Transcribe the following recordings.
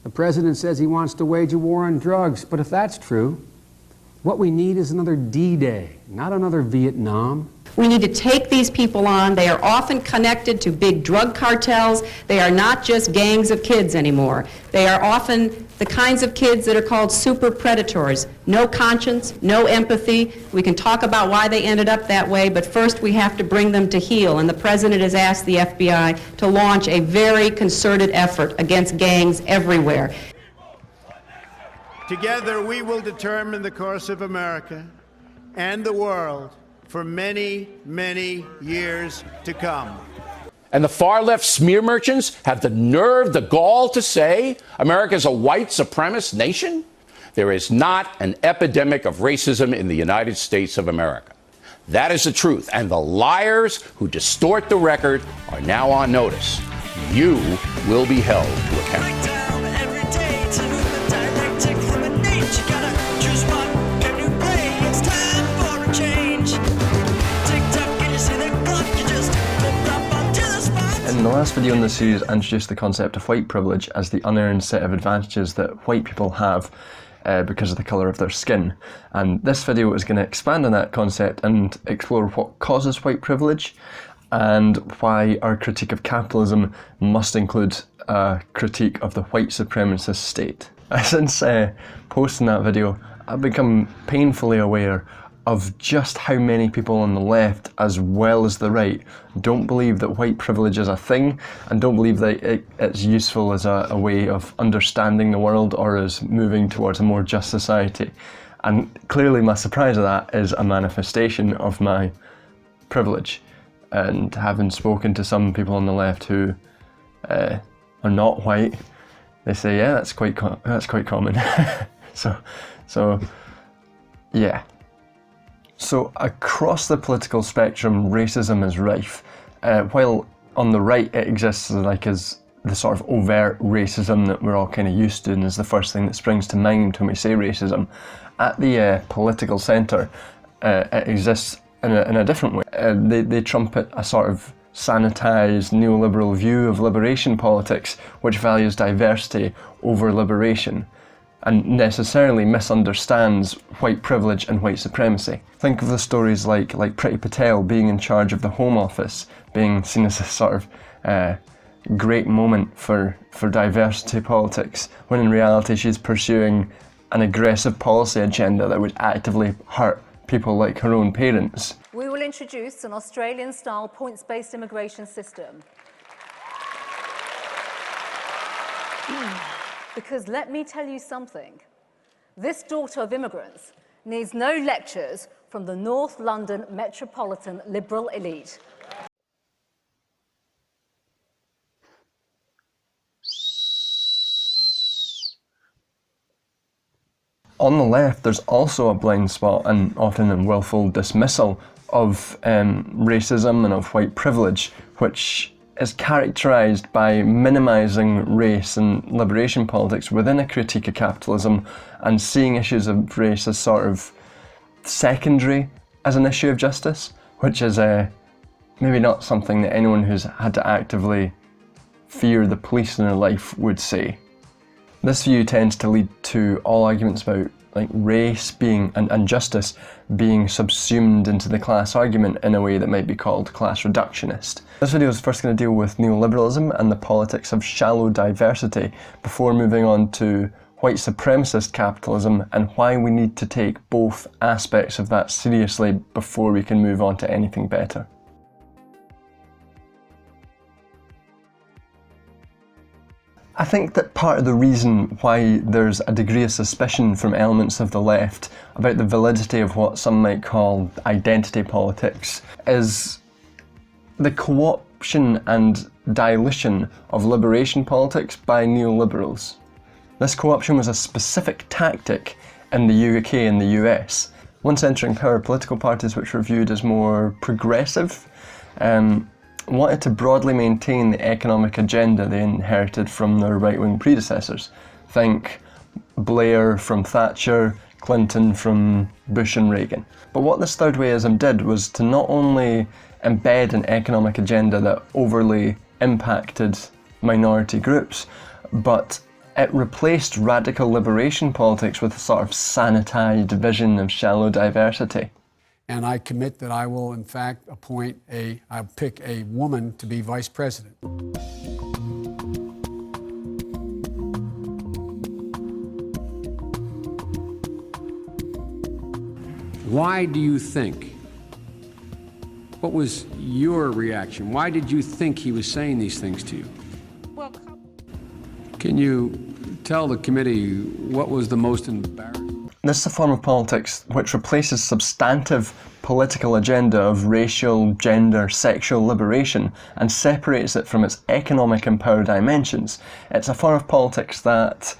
The president says he wants to wage a war on drugs, but if that's true, what we need is another D-Day, not another Vietnam. We need to take these people on. They are often connected to big drug cartels. They are not just gangs of kids anymore. They are often the kinds of kids that are called super predators. No conscience, no empathy. We can talk about why they ended up that way, but first we have to bring them to heel. And the president has asked the FBI to launch a very concerted effort against gangs everywhere. Together we will determine the course of America and the world for many, many years to come. And the far-left smear merchants have the nerve, the gall to say America is a white supremacist nation? There is not an epidemic of racism in the United States of America. That is the truth, and the liars who distort the record are now on notice. You will be held to account. In the last video in the series, I introduced the concept of white privilege as the unearned set of advantages that white people have because of the colour of their skin. And this video is going to expand on that concept and explore what causes white privilege and why our critique of capitalism must include a critique of the white supremacist state. Since posting that video, I've become painfully aware of just how many people on the left as well as the right don't believe that white privilege is a thing and don't believe that it's useful as a way of understanding the world or as moving towards a more just society. And clearly my surprise of that is a manifestation of my privilege. And having spoken to some people on the left who are not white, they say, yeah, that's quite common. so yeah. So across the political spectrum, racism is rife. While on the right it exists as the sort of overt racism that we're all kind of used to and is the first thing that springs to mind when we say racism, at the political centre it exists in a different way. They trumpet a sort of sanitised neoliberal view of liberation politics which values diversity over liberation, and necessarily misunderstands white privilege and white supremacy. Think of the stories like Priti Patel being in charge of the Home Office, being seen as a sort of great moment for diversity politics, when in reality she's pursuing an aggressive policy agenda that would actively hurt people like her own parents. We will introduce an Australian-style points-based immigration system. Because let me tell you something, this daughter of immigrants needs no lectures from the North London metropolitan liberal elite. On the left, there's also a blind spot and often a willful dismissal of racism and of white privilege, which is characterised by minimising race and liberation politics within a critique of capitalism and seeing issues of race as sort of secondary as an issue of justice, which is maybe not something that anyone who's had to actively fear the police in their life would say. This view tends to lead to all arguments about race being and justice being subsumed into the class argument in a way that might be called class reductionist. This video is first going to deal with neoliberalism and the politics of shallow diversity before moving on to white supremacist capitalism and why we need to take both aspects of that seriously before we can move on to anything better. I think that part of the reason why there's a degree of suspicion from elements of the left about the validity of what some might call identity politics is the co-option and dilution of liberation politics by neoliberals. This co-option was a specific tactic in the UK and the US. Once entering power, political parties which were viewed as more progressive wanted to broadly maintain the economic agenda they inherited from their right-wing predecessors. Think Blair from Thatcher, Clinton from Bush and Reagan. But what this third wayism did was to not only embed an economic agenda that overly impacted minority groups, but It replaced radical liberation politics with a sort of sanitized vision of shallow diversity. And I commit that I will, in fact, I'll pick a woman to be vice president. Why do you think? What was your reaction? Why did you think he was saying these things to you? Well, Can you tell the committee what was the most embarrassing? This is a form of politics which replaces substantive political agenda of racial, gender, sexual liberation and separates it from its economic and power dimensions. It's a form of politics that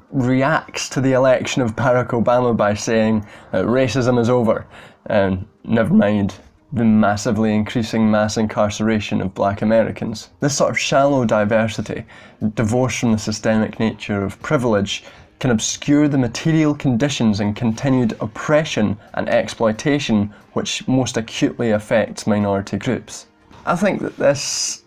reacts to the election of Barack Obama by saying that racism is over, and never mind the massively increasing mass incarceration of black Americans. This sort of shallow diversity, divorced from the systemic nature of privilege, can obscure the material conditions and continued oppression and exploitation which most acutely affects minority groups. I think that this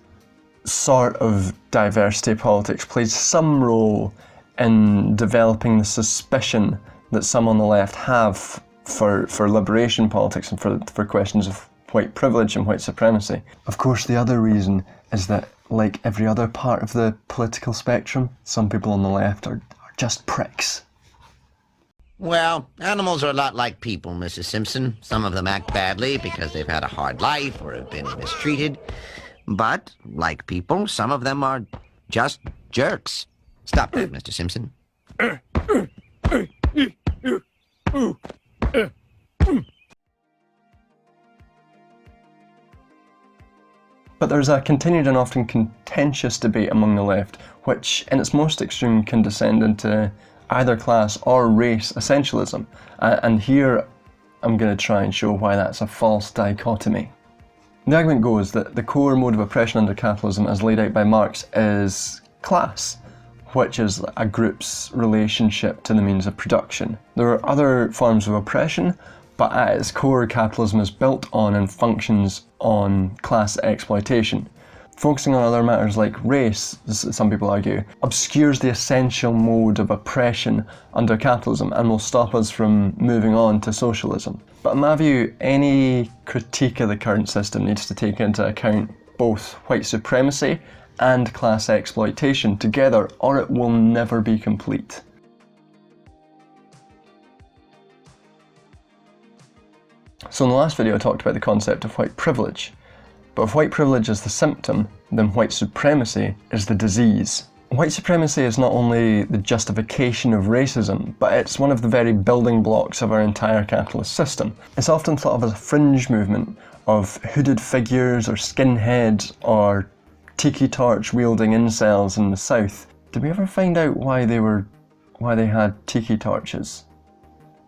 sort of diversity politics plays some role in developing the suspicion that some on the left have for liberation politics and for questions of white privilege and white supremacy. Of course, the other reason is that, like every other part of the political spectrum, some people on the left are just pricks. Well, animals are a lot like people, Mrs. Simpson. Some of them act badly because they've had a hard life or have been mistreated. But, like people, some of them are just jerks. Stop that, Mr. Simpson. But there's a continued and often contentious debate among the left, which in its most extreme can descend into either class or race essentialism. And here I'm going to try and show why that's a false dichotomy. The argument goes that the core mode of oppression under capitalism as laid out by Marx is class, which is a group's relationship to the means of production. There are other forms of oppression, but at its core, capitalism is built on and functions on class exploitation. Focusing on other matters like race, some people argue, obscures the essential mode of oppression under capitalism and will stop us from moving on to socialism. But in my view, any critique of the current system needs to take into account both white supremacy and class exploitation together, or it will never be complete. So in the last video I talked about the concept of white privilege. But if white privilege is the symptom, then white supremacy is the disease. White supremacy is not only the justification of racism, but it's one of the very building blocks of our entire capitalist system. It's often thought of as a fringe movement of hooded figures or skinheads or tiki torch wielding incels in the South. Did we ever find out why they had tiki torches?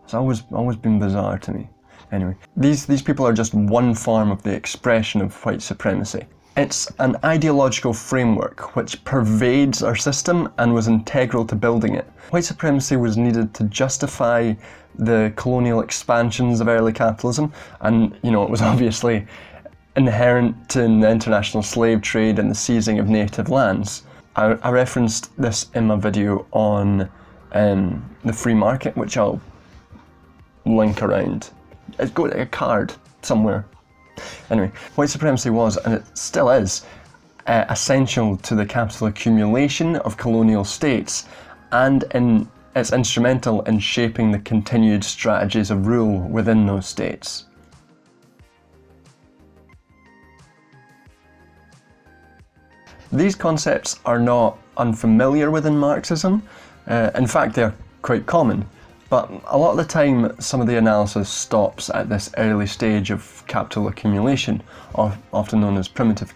It's always been bizarre to me. Anyway, these people are just one form of the expression of white supremacy. It's an ideological framework which pervades our system and was integral to building it. White supremacy was needed to justify the colonial expansions of early capitalism, and it was obviously inherent in the international slave trade and the seizing of native lands. I referenced this in my video on the free market, which I'll link around. It's got a card somewhere. Anyway, white supremacy was, and it still is, essential to the capital accumulation of colonial states, and it's instrumental in shaping the continued strategies of rule within those states. These concepts are not unfamiliar within Marxism. In fact, they're quite common. But a lot of the time, some of the analysis stops at this early stage of capital accumulation, often known as primitive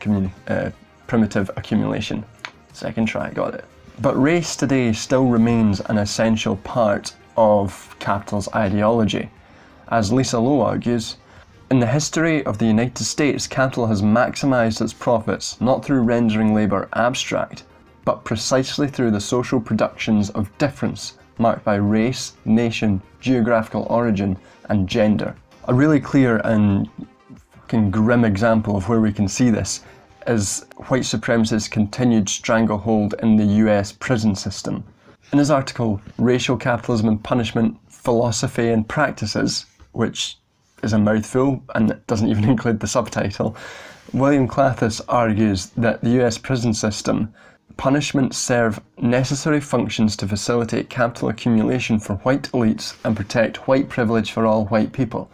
accumulation. Second try, got it. But race today still remains an essential part of capital's ideology. As Lisa Lowe argues, in the history of the United States, capital has maximised its profits not through rendering labour abstract, but precisely through the social productions of difference, marked by race, nation, geographical origin, and gender. A really clear and fucking grim example of where we can see this is white supremacy's continued stranglehold in the US prison system. In his article, Racial Capitalism and Punishment, Philosophy and Practices, which is a mouthful and it doesn't even include the subtitle, William Clathis argues that the US prison system, punishments serve necessary functions to facilitate capital accumulation for white elites and protect white privilege for all white people.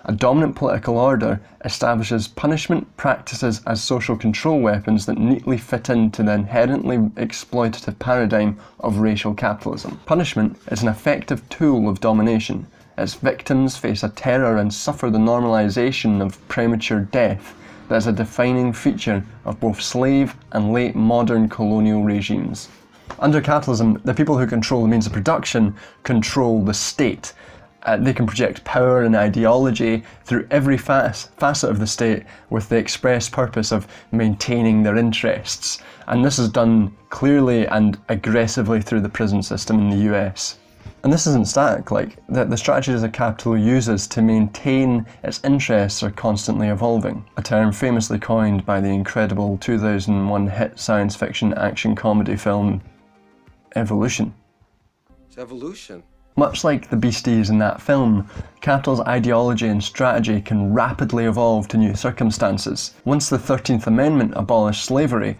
A dominant political order establishes punishment practices as social control weapons that neatly fit into the inherently exploitative paradigm of racial capitalism. Punishment is an effective tool of domination. Its victims face a terror and suffer the normalization of premature death that is a defining feature of both slave and late modern colonial regimes. Under capitalism, the people who control the means of production control the state. They can project power and ideology through every facet of the state with the express purpose of maintaining their interests. And this is done clearly and aggressively through the prison system in the US. And this isn't static, like the strategies that capital uses to maintain its interests are constantly evolving, a term famously coined by the incredible 2001 hit science fiction action comedy film Evolution. It's evolution. Much like the beasties in that film, capital's ideology and strategy can rapidly evolve to new circumstances. Once the 13th Amendment abolished slavery,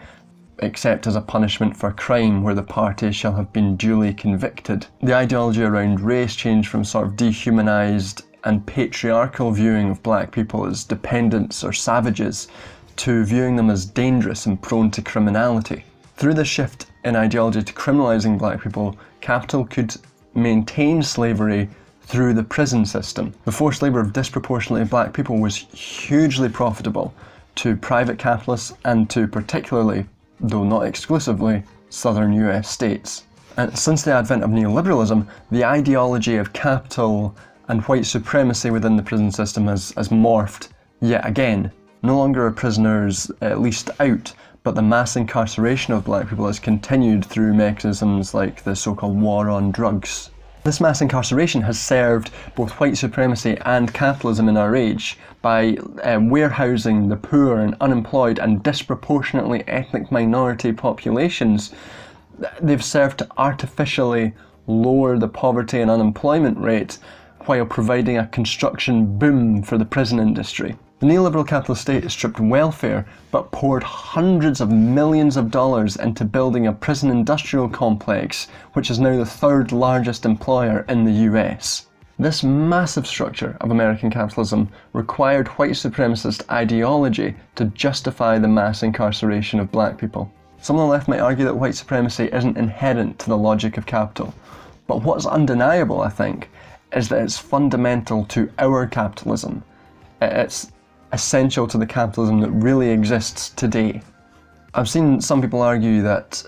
except as a punishment for crime where the party shall have been duly convicted, the ideology around race changed from sort of dehumanised and patriarchal viewing of black people as dependents or savages to viewing them as dangerous and prone to criminality. Through the shift in ideology to criminalising black people, capital could maintain slavery through the prison system. The forced labour of disproportionately black people was hugely profitable to private capitalists and to particularly, though not exclusively, southern US states. And since the advent of neoliberalism, the ideology of capital and white supremacy within the prison system has morphed yet again. No longer are prisoners leased out, but the mass incarceration of black people has continued through mechanisms like the so-called war on drugs. This mass incarceration has served both white supremacy and capitalism in our age by warehousing the poor and unemployed and disproportionately ethnic minority populations. They've served to artificially lower the poverty and unemployment rate while providing a construction boom for the prison industry. The neoliberal capitalist state stripped welfare but poured hundreds of millions of dollars into building a prison industrial complex, which is now the third largest employer in the US. This massive structure of American capitalism required white supremacist ideology to justify the mass incarceration of black people. Some on the left might argue that white supremacy isn't inherent to the logic of capital, but what's undeniable, I think, is that it's fundamental to our capitalism. It's essential to the capitalism that really exists today. I've seen some people argue that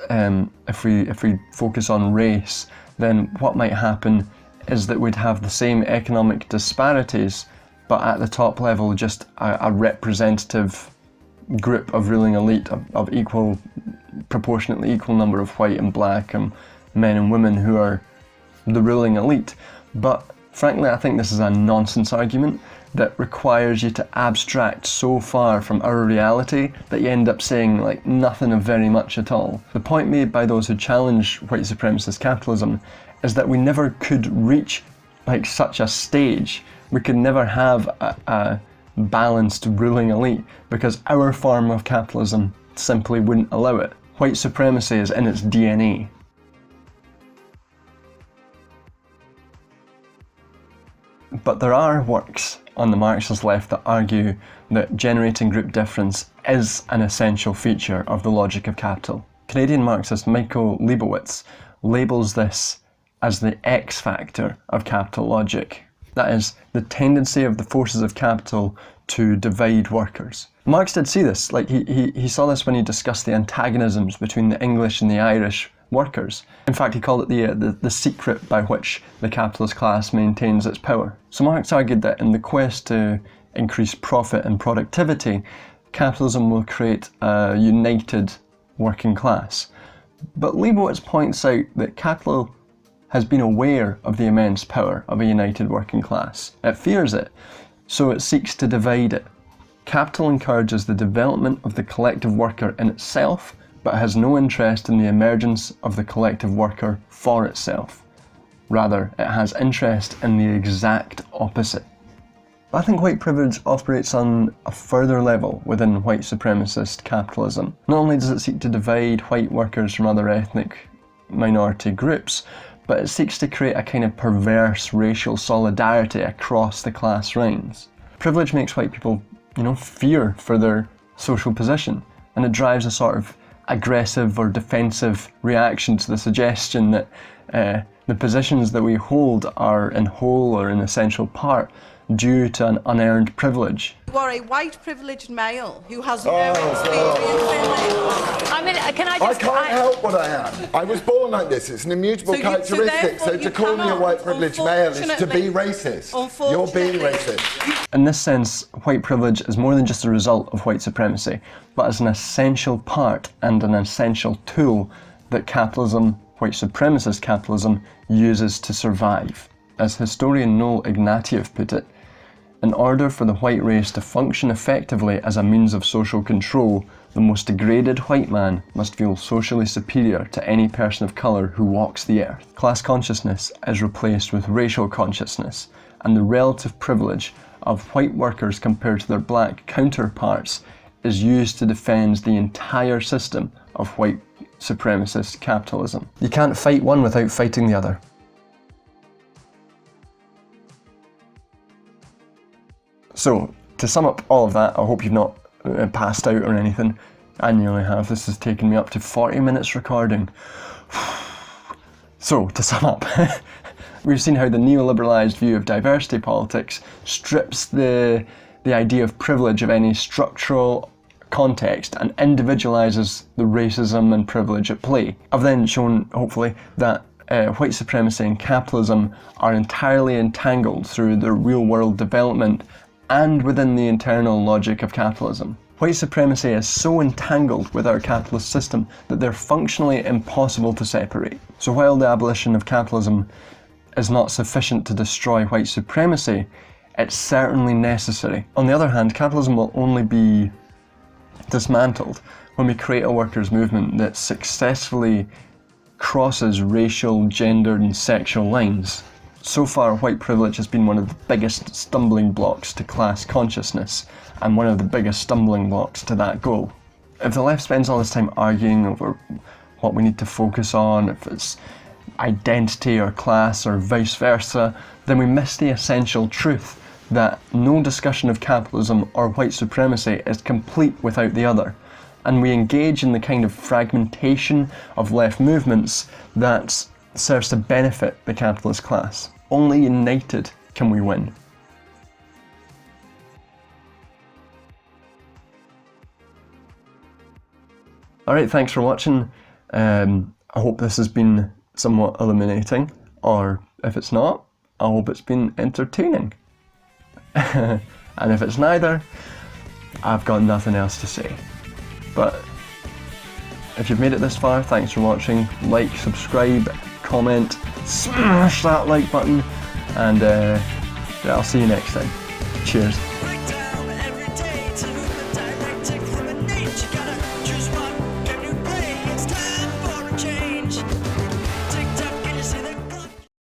if we focus on race, then what might happen is that we'd have the same economic disparities, but at the top level just a representative group of ruling elite of proportionately equal number of white and black and men and women who are the ruling elite. But frankly, I think this is a nonsense argument that requires you to abstract so far from our reality that you end up saying like nothing of very much at all. The point made by those who challenge white supremacist capitalism is that we never could reach like such a stage. We could never have a balanced ruling elite because our form of capitalism simply wouldn't allow it. White supremacy is in its DNA. But there are works on the Marxist left that argue that generating group difference is an essential feature of the logic of capital. Canadian Marxist Michael Leibowitz labels this as the X factor of capital logic. That is, the tendency of the forces of capital to divide workers. Marx did see this, like he saw this when he discussed the antagonisms between the English and the Irish workers. In fact, he called it the secret by which the capitalist class maintains its power. So Marx argued that in the quest to increase profit and productivity, capitalism will create a united working class. But Leibowitz points out that capital has been aware of the immense power of a united working class. It fears it, so it seeks to divide it. Capital encourages the development of the collective worker in itself, but has no interest in the emergence of the collective worker for itself. Rather, it has interest in the exact opposite. But I think white privilege operates on a further level within white supremacist capitalism. Not only does it seek to divide white workers from other ethnic minority groups, but it seeks to create a kind of perverse racial solidarity across the class lines. Privilege makes white people, fear for their social position, and it drives a sort of aggressive or defensive reaction to the suggestion that the positions that we hold are in whole or in essential part due to an unearned privilege. You are a white privileged male who has no experience in this. I mean, can I I just... can't help what I am. I was born like this. It's an immutable characteristic. So to call me a white privileged male is to be racist. You're being racist. In this sense, white privilege is more than just a result of white supremacy, but as an essential part and an essential tool that capitalism, white supremacist capitalism, uses to survive. As historian Noel Ignatieff put it, in order for the white race to function effectively as a means of social control, the most degraded white man must feel socially superior to any person of colour who walks the earth. Class consciousness is replaced with racial consciousness, and the relative privilege of white workers compared to their black counterparts is used to defend the entire system of white supremacist capitalism. You can't fight one without fighting the other. So, to sum up all of that, I hope you've not passed out or anything. I nearly have. This has taken me up to 40 minutes recording. So, to sum up, we've seen how the neoliberalised view of diversity politics strips the idea of privilege of any structural context and individualises the racism and privilege at play. I've then shown, hopefully, that white supremacy and capitalism are entirely entangled through their real-world development and within the internal logic of capitalism. White supremacy is so entangled with our capitalist system that they're functionally impossible to separate. So while the abolition of capitalism is not sufficient to destroy white supremacy, it's certainly necessary. On the other hand, capitalism will only be dismantled when we create a workers' movement that successfully crosses racial, gendered and sexual lines. So far, white privilege has been one of the biggest stumbling blocks to class consciousness, and one of the biggest stumbling blocks to that goal. If the left spends all this time arguing over what we need to focus on, if it's identity or class or vice versa, then we miss the essential truth that no discussion of capitalism or white supremacy is complete without the other, and we engage in the kind of fragmentation of left movements that serves to benefit the capitalist class. Only united can we win. Alright, thanks for watching. I hope this has been somewhat illuminating, or if it's not, I hope it's been entertaining. And if it's neither, I've got nothing else to say. But if you've made it this far, thanks for watching. Like, subscribe, comment, smash that like button, and I'll see you next time. Cheers.